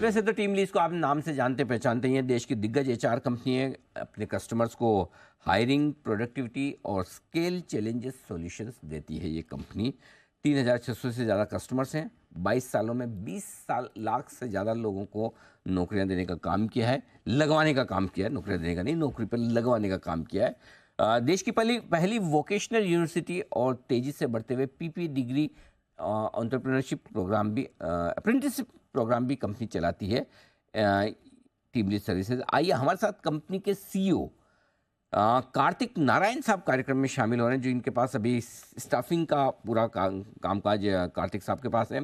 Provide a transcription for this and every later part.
वैसे तो team lease को आप नाम से जानते पहचानते ही हैं, देश की दिग्गज एचआर कंपनी है। अपने कस्टमर्स को हायरिंग, प्रोडक्टिविटी और स्केल चैलेंजेस सॉल्यूशंस देती है ये कंपनी। 3,600 से ज़्यादा कस्टमर्स हैं। 22 सालों में 20 लाख से ज़्यादा लोगों को नौकरियां देने का काम किया है, लगवाने का काम किया है, नौकरियां देने का नहीं, नौकरी पर लगवाने का काम किया है। देश की पहली पहली वोकेशनल यूनिवर्सिटी और तेज़ी से बढ़ते हुए पीपी डिग्री एंटरप्रेन्योरशिप प्रोग्राम भी, अप्रेंटिसशिप प्रोग्राम भी कंपनी चलाती है। Team lead services. आइए हमारे साथ कंपनी के सीईओ कार्तिक नारायण साहब कार्यक्रम में शामिल हो रहे हैं, जो इनके पास अभी स्टाफिंग का पूरा कामकाज कार्तिक साहब के पास है।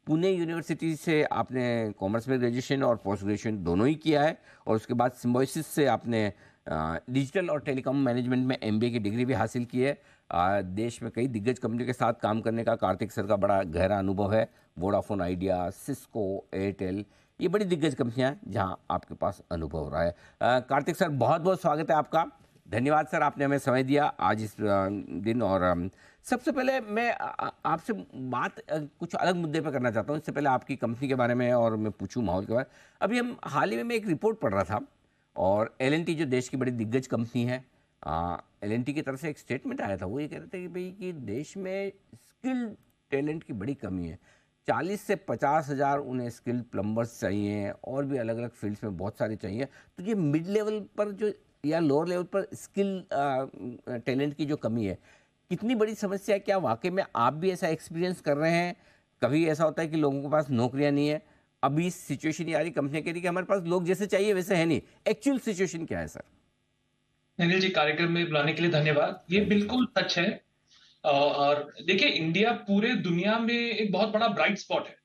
पुणे यूनिवर्सिटी से आपने कॉमर्स में ग्रेजुएशन और पोस्ट ग्रेजुएशन दोनों ही किया है, और उसके बाद सिम्बोसिस से आपने डिजिटल और टेलीकॉम मैनेजमेंट में एमबीए की डिग्री भी हासिल की है। देश में कई दिग्गज कंपनियों के साथ काम करने का कार्तिक सर का बड़ा गहरा अनुभव है। वोडाफोन आइडिया, सिस्को, एयरटेल, ये बड़ी दिग्गज कंपनियां हैं जहां आपके पास अनुभव हो रहा है। कार्तिक सर, बहुत बहुत स्वागत है आपका। धन्यवाद सर, आपने हमें समय दिया आज इस दिन। और सबसे पहले मैं आपसे बात कुछ अलग मुद्दे पर करना चाहता हूँ। इससे पहले आपकी कंपनी के बारे में और मैं पूछूं माहौल के बारे में। अभी हम हाल ही में मैं एक रिपोर्ट पढ़ रहा था, और एल जो देश की बड़ी दिग्गज कंपनी है, एल की तरफ से एक स्टेटमेंट आया था। वो ये कह रहे थे कि भाई कि देश में स्किल्ड टैलेंट की बड़ी कमी है। 40 से 50 हज़ार उन्हें स्किल्ड प्लम्बर्स चाहिए, और भी अलग अलग फील्ड्स में बहुत सारे चाहिए। तो ये मिड लेवल पर जो या लोअर लेवल पर स्किल टैलेंट की जो कमी है, कितनी बड़ी समस्या है? क्या वाकई में आप भी ऐसा एक्सपीरियंस कर रहे हैं? कभी ऐसा होता है कि लोगों के पास नौकरियां नहीं है, अभी सिचुएशन ये आ रही, कंपनी कह रही कि हमारे पास लोग जैसे चाहिए वैसे है नहीं। एक्चुअल सिचुएशन क्या है सर? अनिल जी, कार्यक्रम में बुलाने के लिए धन्यवाद। ये थैंक यू सर। बिल्कुल सच है। और देखिए, इंडिया पूरे दुनिया में एक बहुत बड़ा ब्राइट स्पॉट है।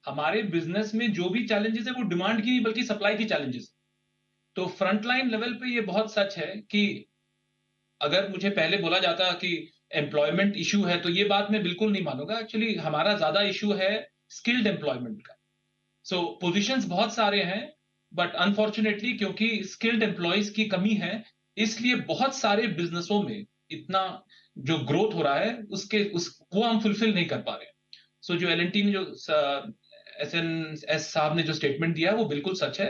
हमारे बिजनेस में जो भी चैलेंजेस है वो डिमांड की नहीं बल्कि सप्लाई की चैलेंजेस। तो फ्रंटलाइन लेवल पे ये बहुत सच है कि अगर मुझे पहले बोला जाता कि एम्प्लॉयमेंट इशू है, तो ये बात मैं बिल्कुल नहीं मानूंगा। एक्चुअली हमारा ज्यादा इशू है स्किल्ड एम्प्लॉयमेंट का। सो पोजीशंस बहुत सारे हैं, बट अनफॉर्चुनेटली क्योंकि स्किल्ड एम्प्लॉयज की कमी है, इसलिए बहुत सारे बिजनेसों में इतना जो ग्रोथ हो रहा है उसके उस वो हम फुलफिल नहीं कर पा रहे। सो जो एल ने जो एस एन एस साहब ने जो स्टेटमेंट दिया है वो बिल्कुल सच है।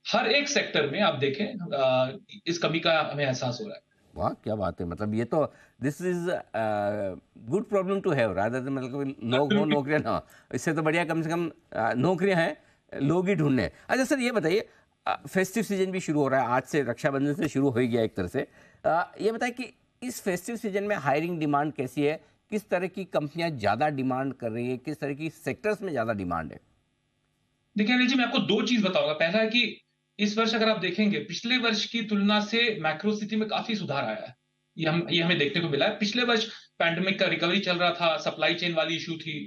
हर एक सेक्टर में आप देखें, इस कमी का हमें एहसास हो रहा है। वाह, क्या बात है! मतलब ये तो this is good problem to have rather than, मतलब कि लोग हो Absolutely। नौकरियां ना हो। इससे तो बढ़िया कम से कम नौकरियां हैं, लोग ही ढूंढने हैं। अच्छा सर, ये बताइए, फेस्टिव सीजन भी शुरू हो रहा है, आज से रक्षाबंधन से शुरू हो ही गया एक तरह से। ये बताइए कि इस फेस्टिव सीजन में हायरिंग डिमांड कैसी है? किस तरह की कंपनियां ज़्यादा डिमांड कर रही है? किस तरह की सेक्टर्स में ज़्यादा डिमांड है? देखिए अनिल जी, मैं आपको दो चीज बताऊंगा। पहला है कि इस वर्ष अगर आप देखेंगे, पिछले वर्ष की तुलना से मैक्रो स्थिति में काफी सुधार आया है। ये हमें देखने को मिला है। पिछले वर्ष पैंडेमिक का रिकवरी चल रहा था, सप्लाई चेन वाली इशू थी,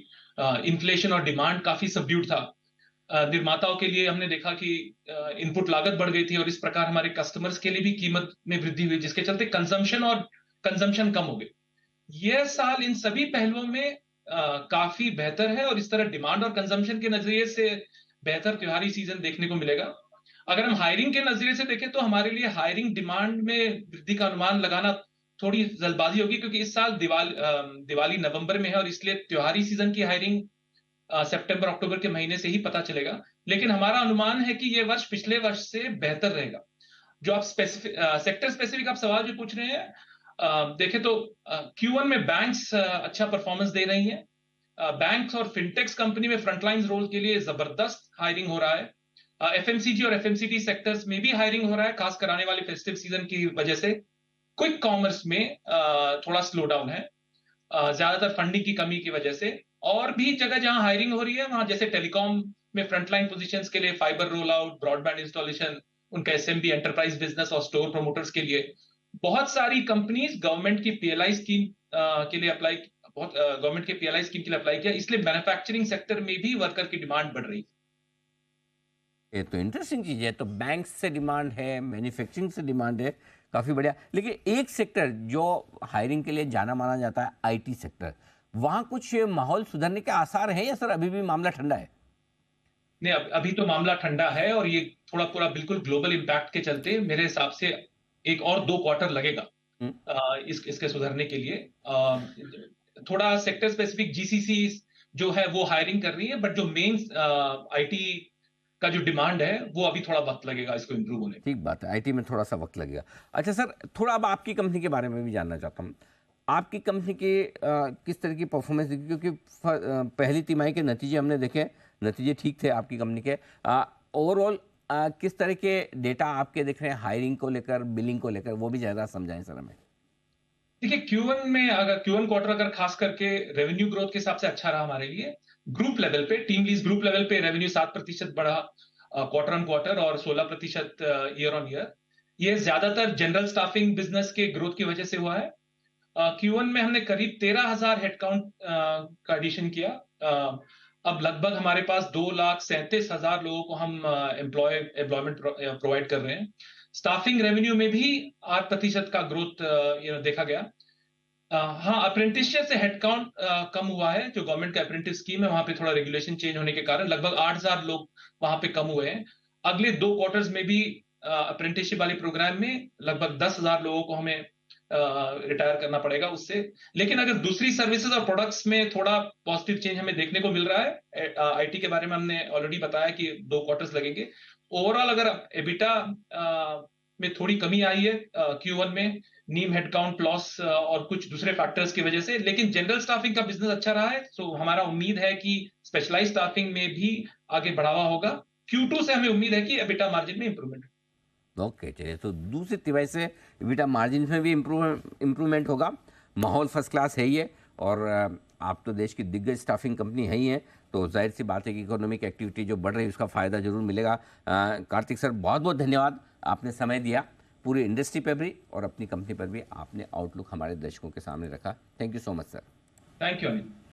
इन्फ्लेशन और डिमांड काफी सबड्यूड था। निर्माताओं के लिए हमने देखा कि इनपुट लागत बढ़ गई थी, और इस प्रकार हमारे कस्टमर्स के लिए भी कीमत में वृद्धि हुई, जिसके चलते कंजम्पशन कम हो गई। यह साल इन सभी पहलुओं में काफी बेहतर है, और इस तरह डिमांड और कंजम्पशन के नजरिए से बेहतर त्योहारी सीजन देखने को मिलेगा। अगर हम हायरिंग के नजरिए से देखें, तो हमारे लिए हायरिंग डिमांड में वृद्धि का अनुमान लगाना थोड़ी जल्दबाजी होगी, क्योंकि इस साल दिवाली नवंबर में है, और इसलिए त्योहारी सीजन की हायरिंग सितंबर अक्टूबर के महीने से ही पता चलेगा। लेकिन हमारा अनुमान है कि यह वर्ष पिछले वर्ष से बेहतर रहेगा। जो आप स्पेसिफिक सेक्टर स्पेसिफिक आप सवाल जो पूछ रहे हैं, देखें तो Q1 में बैंक्स अच्छा परफॉर्मेंस दे रही हैं। बैंक्स और फिनटेक्स कंपनी में फ्रंटलाइन रोल के लिए जबरदस्त हायरिंग हो रहा है। एफएमसीजी और एफएमसीडी सेक्टर्स में भी हायरिंग हो रहा है, खास कर आने वाले फेस्टिव सीजन की वजह से। क्विक कॉमर्स में थोड़ा स्लो डाउन है, ज्यादातर फंडिंग की कमी की वजह से। और भी जगह जहां हायरिंग हो रही है, वहां जैसे टेलीकॉम में फ्रंटलाइन पोजीशंस के लिए fibre roll out, broadband installation, उनका एसएमबी एंटरप्राइज बिजनेस और स्टोर प्रमोटर्स के लिए बहुत सारी कंपनीज गवर्नमेंट की पीएलआई स्कीम के लिए अप्लाई बहुत गवर्नमेंट के पीएलआई स्कीम के लिए अप्लाई किया। इसलिए मैन्युफैक्चरिंग सेक्टर में भी वर्कर की डिमांड बढ़ रही है। ये तो इंटरेस्टिंग चीज़ है। तो बैंक से डिमांड है, मैन्युफैक्चरिंग से डिमांड है, काफ़ी बढ़िया। लेकिन एक सेक्टर जो हायरिंग के लिए जाना माना जाता है, आईटी सेक्टर, वहाँ कुछ माहौल सुधरने के आसार हैं या सर अभी भी मामला ठंडा है? नहीं, अभी तो मामला ठंडा है, और ये थोड़ा पूरा बिल्कुल ग्लोबल इम्पैक्ट के चलते मेरे हिसाब से एक और 2 क्वार्टर लगेगा हम्म। इसके सुधरने के लिए। थोड़ा सेक्टर स्पेसिफिक जीसीसी जो है वो हायरिंग कर रही है, बट जो मेन आईटी का जो डिमांड है वो अभी थोड़ा वक्त लगेगा इसको इम्प्रूव होने में। ठीक बात है, आईटी में थोड़ा सा वक्त लगेगा। अच्छा सर, थोड़ा अब आपकी कंपनी के बारे में भी जानना चाहता हूँ। आपकी कंपनी की किस तरह की परफॉर्मेंस दिखी, क्योंकि पहली तिमाही के नतीजे हमने देखे, नतीजे ठीक थे आपकी कंपनी के। ओवरऑल किस तरह के डेटा आपके दिख रहे हैं हायरिंग को लेकर, बिलिंग को लेकर, वो भी ज़्यादा समझाएं सर हमें। देखिए Q1 में, अगर Q1 क्वार्टर अगर खास करके रेवेन्यू ग्रोथ के हिसाब से अच्छा रहा हमारे लिए। ग्रुप लेवल पे, टीम लीज ग्रुप लेवल पे रेवेन्यू 7% बढ़ा क्वार्टर ऑन क्वार्टर, और 16% ईयर ऑन ईयर। ये ज्यादातर जनरल स्टाफिंग बिजनेस के ग्रोथ की वजह से हुआ है। Q1 में हमने करीब 13,000 हेडकाउंट का एडिशन किया। अब लगभग हमारे पास 2,37,000 लोगों को हम एम्प्लॉयमेंट प्रोवाइड कर रहे हैं। स्टाफिंग रेवेन्यू में भी 8% का ग्रोथ देखा गया। हाँ, अप्रेंटिसशिप से हेडकाउंट कम हुआ है। जो गवर्नमेंट का अप्रेंटिस स्कीम है, वहां पे थोड़ा रेगुलेशन चेंज होने के कारण लगभग 8,000 लोग वहां पे कम हुए हैं। अगले 2 क्वार्टर्स में भी अप्रेंटिसशिप वाले प्रोग्राम में लगभग 10,000 लोगों को हमें रिटायर करना पड़ेगा उससे। लेकिन अगर दूसरी सर्विसेज और प्रोडक्ट्स में थोड़ा पॉजिटिव चेंज हमें देखने को मिल रहा है। आईटी के बारे में हमने ऑलरेडी बताया कि 2 क्वार्टर्स लगेंगे। ओवरऑल अगर एबिटा में थोड़ी कमी आई है Q1 में, नीम हेडकाउंट लॉस और कुछ दूसरे फैक्टर्स की वजह से, लेकिन जनरल स्टाफिंग का बिजनेस अच्छा रहा है। सो हमारा उम्मीद है कि स्पेशलाइज्ड स्टाफिंग में भी आगे बढ़ावा होगा। Q2 से हमें उम्मीद है कि एबिटा मार्जिन में इंप्रूवमेंट। ओके, चलिए, तो दूसरी तिमाही से बेटा मार्जिन में भी इम्प्रूवमेंट होगा। माहौल फर्स्ट क्लास है ही है, और आप तो देश की दिग्गज स्टाफिंग कंपनी है ही है, तो जाहिर सी बात है कि इकोनॉमिक एक्टिविटी जो बढ़ रही है उसका फ़ायदा जरूर मिलेगा। कार्तिक सर, बहुत बहुत धन्यवाद, आपने समय दिया, पूरी इंडस्ट्री पर भी और अपनी कंपनी पर भी आपने आउटलुक हमारे दर्शकों के सामने रखा। Thank you so much sir. Thank you Anil.